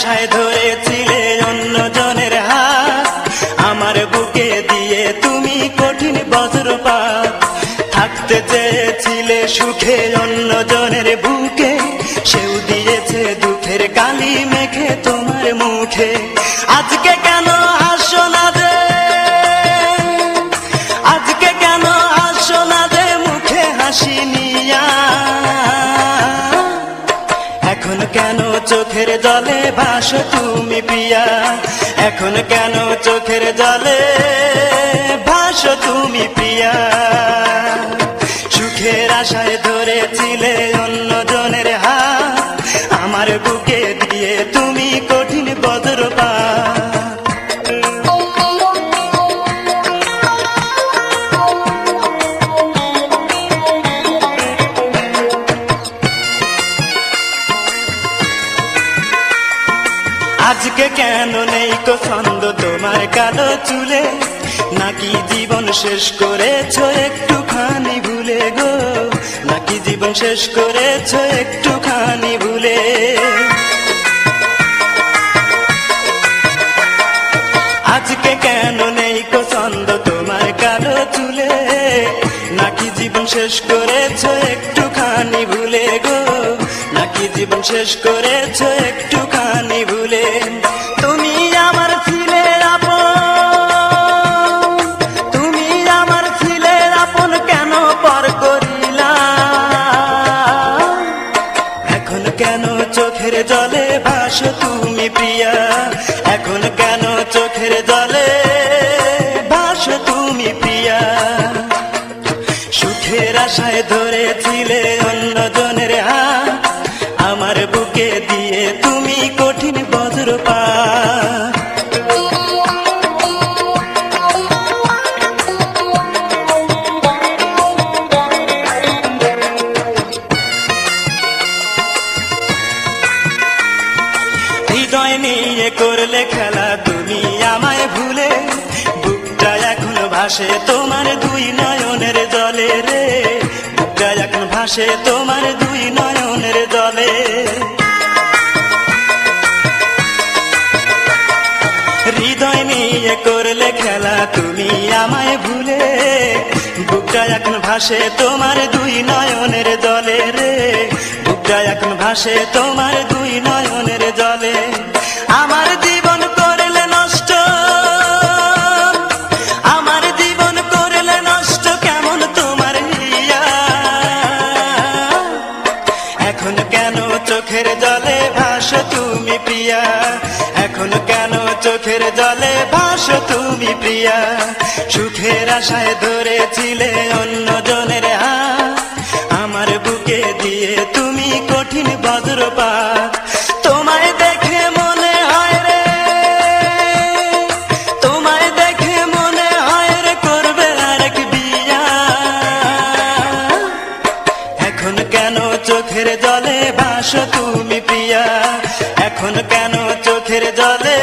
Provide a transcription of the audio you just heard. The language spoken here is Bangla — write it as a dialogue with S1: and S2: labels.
S1: আশায় ধরেছিলে অন্য জনের হাত, আমার বুকে দিয়ে তুমি কঠিন বজ্রপাত। থাকতে চেয়েছিলে সুখে অন্য জনের বুকে, সেও দিয়েছে দুঃখের কালি মেখে তোমার মুখে। আজকে কেন হাসো না যে, আজকে কেন হাসো না যে মুখে হাসি নিয়া? এখন কেন চোখের জলে ভাসো তুমি প্রিয়া? এখন কেন চোখের জলে ভাসো তুমি প্রিয়া? সুখের আশায় ধরেছিলে অন্য জনের হাত, আমার বুকে দিয়ে তুমি কঠিন বজ্রপাত। আজকে কেন নেই কো ছন্দ তোমার কালো চুলে? নাকি জীবন শেষ করেছো একটুখানি ভুলে গো? নাকি জীবন শেষ করেছো একটুখানি ভুলে? আজকে কেন নেই কো ছন্দ তোমার কালো চুলে? নাকি জীবন শেষ করেছো একটুখানি ভুলে গো? নাকি জীবন শেষ করেছো একটুখানি ভুলে? তুমি আমার ছিলে আপন, তুমি আমার ছিলে আপন, কেন পর করিলা? এখন কেন চোখের জলে ভাসো তুমি প্রিয়া? এখন কেন চোখের জলে ভাসো তুমি প্রিয়া? সুখের আশায় ধরেছিলে অন্য জনের হাত, আমার বুকে দিয়ে তুমি কঠিন বজ্রপাত। হৃদয় নিয়ে করলে খেলা তুমি আমায় ভুলে, বুকটা এখন ভাসে তোমার দুই নয়নের জলে রে। বুকটা এখন ভাসে তোমার দুই নয়নের জলে। হৃদয় নিয়ে করলে খেলা তুমি আমায় ভুলে, বুকটা এখন ভাসে তোমার দুই নয়নের জলে রে। বুকটা এখন ভাসে তোমার দুই নয়নের জলে। আমার জীবন করলে নষ্ট, আমার জীবন করলে নষ্ট, কেমন তোমার হিয়া? এখন কেন চোখের জলে ভাসো তুমি প্রিয়া? এখন কেন চোখের জলে ভাসো তুমি প্রিয়া? সুখের আশায় ধরেছিলে অন্য জনের হাত, আমার বুকে দিয়ে তুমি কঠিন বজ্রপাত। তোমায় দেখে মনে হয় রে, তোমায় দেখে মনে হয় রে করবে আরেক বিয়া। এখন কেন চোখের জলে ভাসো তুমি প্রিয়া? এখন কেন চোখের জলে